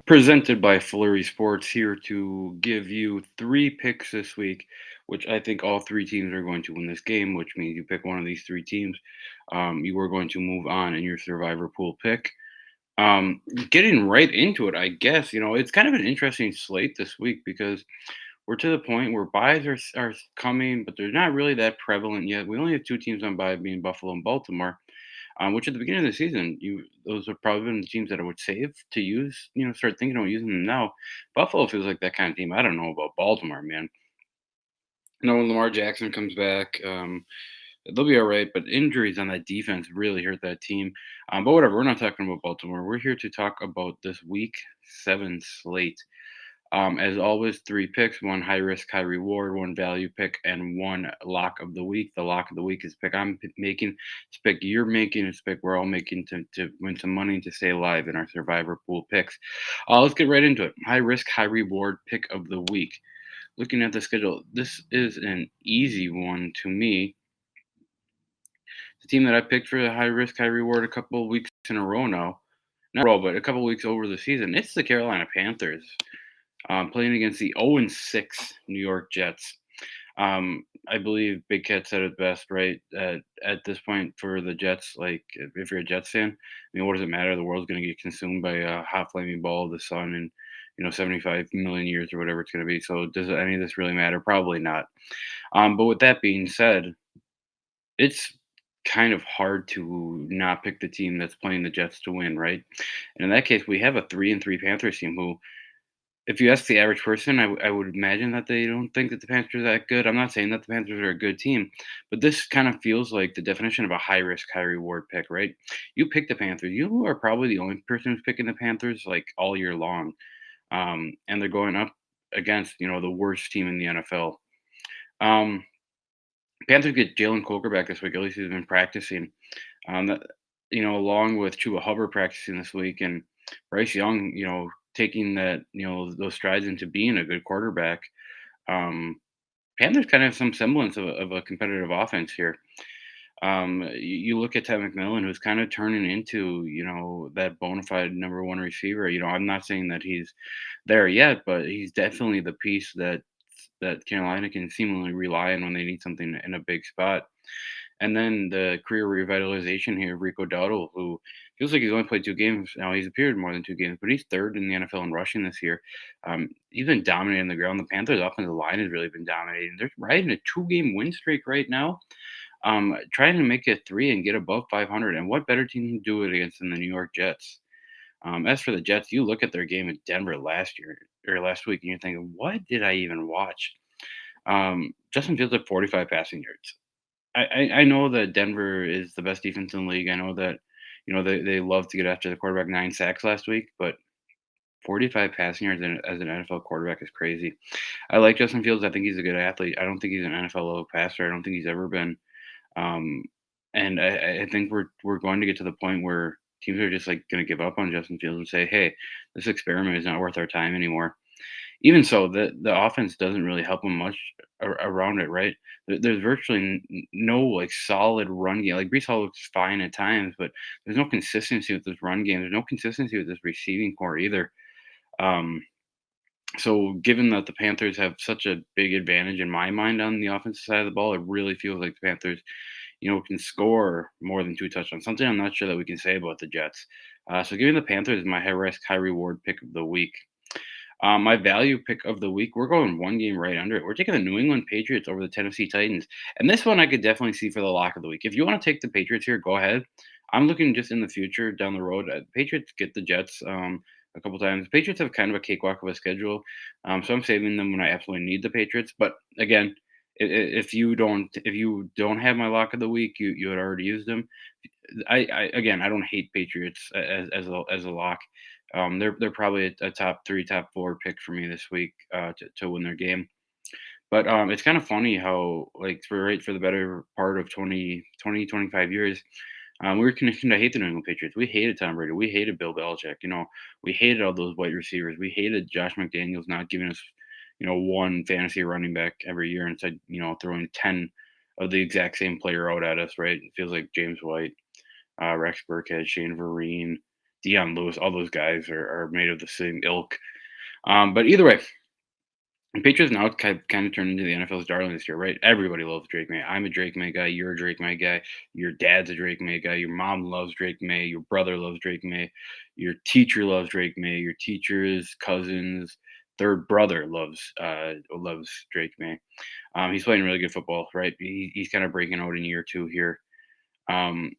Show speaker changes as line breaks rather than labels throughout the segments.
Presented by Flurry Sports, here to give you three picks this week, which I think all three teams are going to win this game, which means you pick one of these three teams. You are going to move on in your survivor pool pick. Getting right into it, I guess, it's kind of an interesting slate this week because we're to the point where buys are coming, but they're not really that prevalent yet. We only have two teams on buy, being Buffalo and Baltimore, which at the beginning of the season, those have probably been the teams that I would save to use. Start thinking about using them now. Buffalo feels like that kind of team. I don't know about Baltimore, man. No, when Lamar Jackson comes back, they'll be all right. But injuries on that defense really hurt that team. But whatever, we're not talking about Baltimore. We're here to talk about this Week 7 slate. As always, three picks: one high risk, high reward, one value pick, and one lock of the week. The lock of the week is pick making, it's pick you're making, it's pick we're all making to win some money to stay alive in our survivor pool picks. Let's get right into it. High risk, high reward pick of the week. Looking at the schedule, this is an easy one to me. The team that I picked for the high risk, high reward a couple of weeks in a row now, not a row, but a couple of weeks over the season, it's the Carolina Panthers. Playing against the 0-6 New York Jets. I believe Big Cat said it best, right? At this point for the Jets, like if you're a Jets fan, I mean, what does it matter? The world's going to get consumed by a hot flaming ball of the sun in 75 million years or whatever it's going to be. So does any of this really matter? Probably not. But with that being said, it's kind of hard to not pick the team that's playing the Jets to win, right? And in that case, we have a 3-3 Panthers team who, if you ask the average person, I would imagine that they don't think that the Panthers are that good. I'm not saying that the Panthers are a good team, but this kind of feels like the definition of a high risk, high reward pick, right? You pick the Panthers. You are probably the only person who's picking the Panthers like all year long, and they're going up against the worst team in the NFL. Um, Panthers get Jalen Coker back this week. At least he's been practicing. That along with Chuba Hubbard practicing this week, and Bryce Young, taking that those strides into being a good quarterback. Um, Panthers kind of have some semblance of a competitive offense here. You look at Ted McMillan, who's kind of turning into that bona fide number one receiver. I'm not saying that he's there yet, but he's definitely the piece that Carolina can seemingly rely on when they need something in a big spot. And then the career revitalization here, Rico Dowdle, who feels like he's only played two games. Now he's appeared in more than two games, but he's third in the NFL in rushing this year. He's been dominating the ground. The Panthers' offensive line has really been dominating. They're riding a two-game win streak right now, trying to make it three and get above 500. And what better team to do it against than the New York Jets? As for the Jets, you look at their game in Denver last week, and you're thinking, what did I even watch? Justin Fields had 45 passing yards. I know that Denver is the best defense in the league. I know that, they love to get after the quarterback, 9 sacks last week, but 45 passing yards as an NFL quarterback is crazy. I like Justin Fields. I think he's a good athlete. I don't think he's an NFL level passer. I don't think he's ever been. Um, and I think we're going to get to the point where teams are just like going to give up on Justin Fields and say, hey, this experiment is not worth our time anymore. Even so, the offense doesn't really help them much around it, right? There's virtually no like solid run game. Like Brees Hall looks fine at times, but there's no consistency with this run game. There's no consistency with this receiving core either. Um, so given that the Panthers have such a big advantage in my mind on the offensive side of the ball, it really feels like the Panthers, can score more than two touchdowns. Something I'm not sure that we can say about the Jets. So giving the Panthers my high risk, high reward pick of the week. My value pick of the week, we're going one game right under it. We're taking the New England Patriots over the Tennessee Titans. And this one I could definitely see for the lock of the week. If you want to take the Patriots here, go ahead. I'm looking just in the future down the road. Patriots get the Jets a couple times. Patriots have kind of a cakewalk of a schedule. So I'm saving them when I absolutely need the Patriots. But again, if you don't have my lock of the week, you had already used them. I don't hate Patriots as a lock. They're probably a top three, top four pick for me this week to win their game. But it's kind of funny how like for the better part of 25 years, we were conditioned to hate the New England Patriots. We hated Tom Brady. We hated Bill Belichick. We hated all those white receivers. We hated Josh McDaniels not giving us one fantasy running back every year instead throwing 10 of the exact same player out at us. Right? It feels like James White, Rex Burkhead, Shane Vereen. Dion Lewis, all those guys are made of the same ilk. But either way, the Patriots now kind of turned into the NFL's darling this year, right? Everybody loves Drake May. I'm a Drake May guy. You're a Drake May guy. Your dad's a Drake May guy. Your mom loves Drake May. Your brother loves Drake May. Your teacher loves Drake May. Your teacher's cousin's third brother loves Drake May. He's playing really good football, right? He's kind of breaking out in year two here. Um,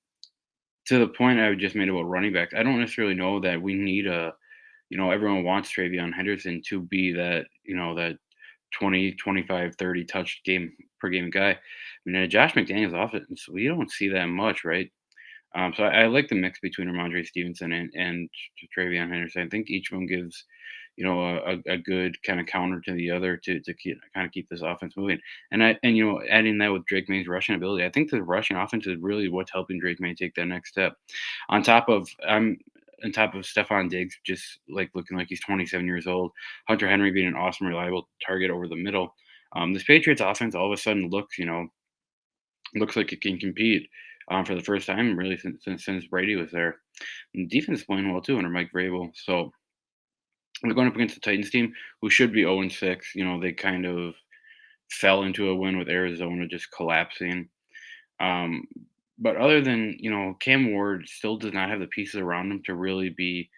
to the point I just made about running backs, I don't necessarily know that we need a, everyone wants Travion Henderson to be that, that 20, 25, 30 touch game per game guy. I mean, in a Josh McDaniels offense, we don't see that much, right? So I like the mix between Ramondre Stevenson and Travion Henderson. I think each one gives, a good kind of counter to the other to kind of keep this offense moving. And adding that with Drake May's rushing ability, I think the rushing offense is really what's helping Drake May take that next step. On top of on top of Stephon Diggs, just like looking like he's 27 years old, Hunter Henry being an awesome, reliable target over the middle. This Patriots offense all of a sudden looks like it can compete for the first time really since Brady was there. And the defense is playing well too under Mike Vrabel. So we're going up against the Titans team who should be 0-6. They kind of fell into a win with Arizona just collapsing. Um, but other than Cam Ward still does not have the pieces around him to really be,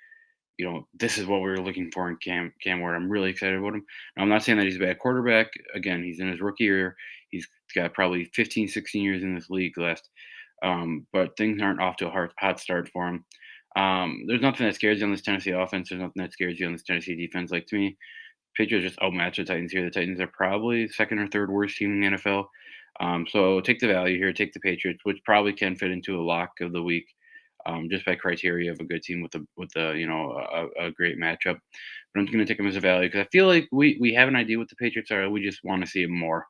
this is what we were looking for in Cam Ward. I'm really excited about him. Now, I'm not saying that he's a bad quarterback. Again, he's in his rookie year. He's got probably 15, 16 years in this league left. But things aren't off to a hot start for him. There's nothing that scares you on this Tennessee offense. There's nothing that scares you on this Tennessee defense. Like to me, Patriots just outmatch the Titans here. The Titans are probably second or third worst team in the NFL. So take the value here, take the Patriots, which probably can fit into a lock of the week, just by criteria of a good team with a a great matchup. But I'm just going to take them as a value because I feel like we have an idea what the Patriots are. We just want to see them more,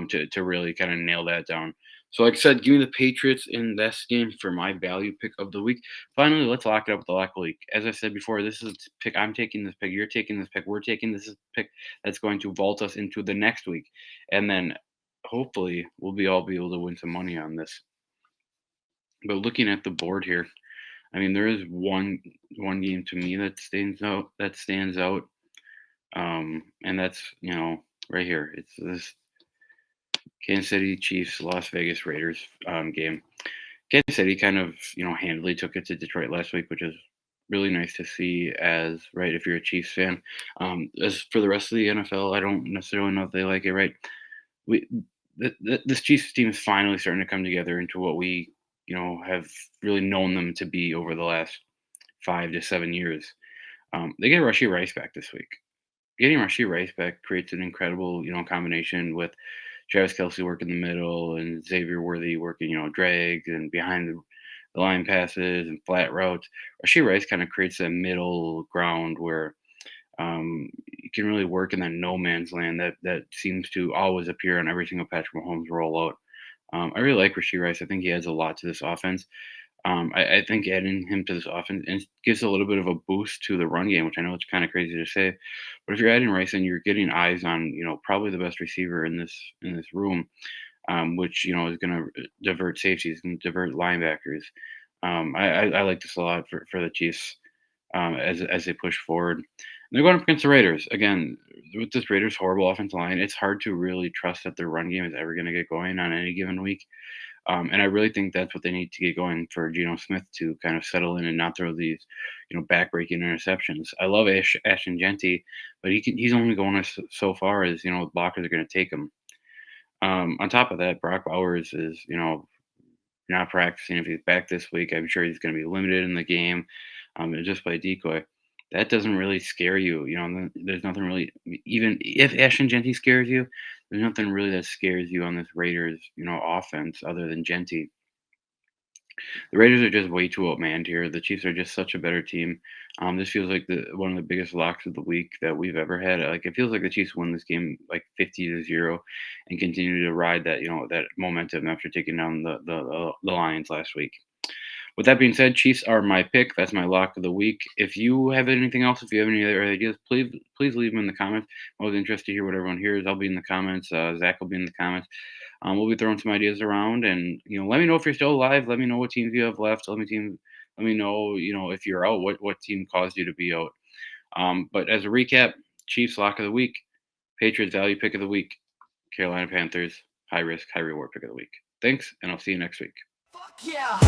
to really kind of nail that down. So, like I said, give me the Patriots in this game for my value pick of the week. Finally, let's lock it up with the lock of the week. As I said before, this is a pick. I'm taking this pick. You're taking this pick. We're taking this pick that's going to vault us into the next week, and then hopefully we'll be able to win some money on this. But looking at the board here, I mean, there is one game to me that stands out, and that's right here. It's this Kansas City Chiefs Las Vegas Raiders game. Kansas City kind of handily took it to Detroit last week, which is really nice to see. As right, if you're a Chiefs fan, as for the rest of the NFL, I don't necessarily know if they like it. Right, we this Chiefs team is finally starting to come together into what we have really known them to be over the last 5 to 7 years. They get Rushy Rice back this week. Getting Rushy Rice back creates an incredible combination with Travis Kelsey working the middle and Xavier Worthy working drags and behind the line passes and flat routes. Rushy Rice kind of creates that middle ground where you can really work in that no man's land that seems to always appear on every single Patrick Mahomes rollout. I really like Rasheed Rice. I think he adds a lot to this offense. I think adding him to this offense gives a little bit of a boost to the run game, which I know it's kind of crazy to say, but if you're adding Rice and you're getting eyes on, probably the best receiver in this room, which is going to divert safeties and divert linebackers. I like this a lot for the Chiefs, as they push forward. And they're going up against the Raiders again. With this Raiders horrible offensive line, it's hard to really trust that their run game is ever going to get going on any given week. And I really think that's what they need to get going for Geno Smith to kind of settle in and not throw these, backbreaking interceptions. I love Ashton Genty, but he's only going so far as blockers are going to take him. On top of that, Brock Bowers is not practicing. If he's back this week, I'm sure he's going to be limited in the game, and just by decoy. That doesn't really scare you. There's nothing really. Even if Ashton Genty scares you, there's nothing really that scares you on this Raiders, offense other than Genty. The Raiders are just way too outmanned here. The Chiefs are just such a better team. This feels like the one of the biggest locks of the week that we've ever had. Like it feels like the Chiefs won this game like 50-0 and continue to ride that momentum after taking down the Lions last week. With that being said, Chiefs are my pick. That's my lock of the week. If you have anything else, if you have any other ideas, please leave them in the comments. I'm always interested to hear what everyone hears. I'll be in the comments. Zach will be in the comments. We'll be throwing some ideas around, and let me know if you're still alive. Let me know what teams you have left. Let me know, if you're out, what team caused you to be out. But as a recap, Chiefs lock of the week, Patriots value pick of the week, Carolina Panthers high risk, high reward pick of the week. Thanks, and I'll see you next week.
Fuck yeah!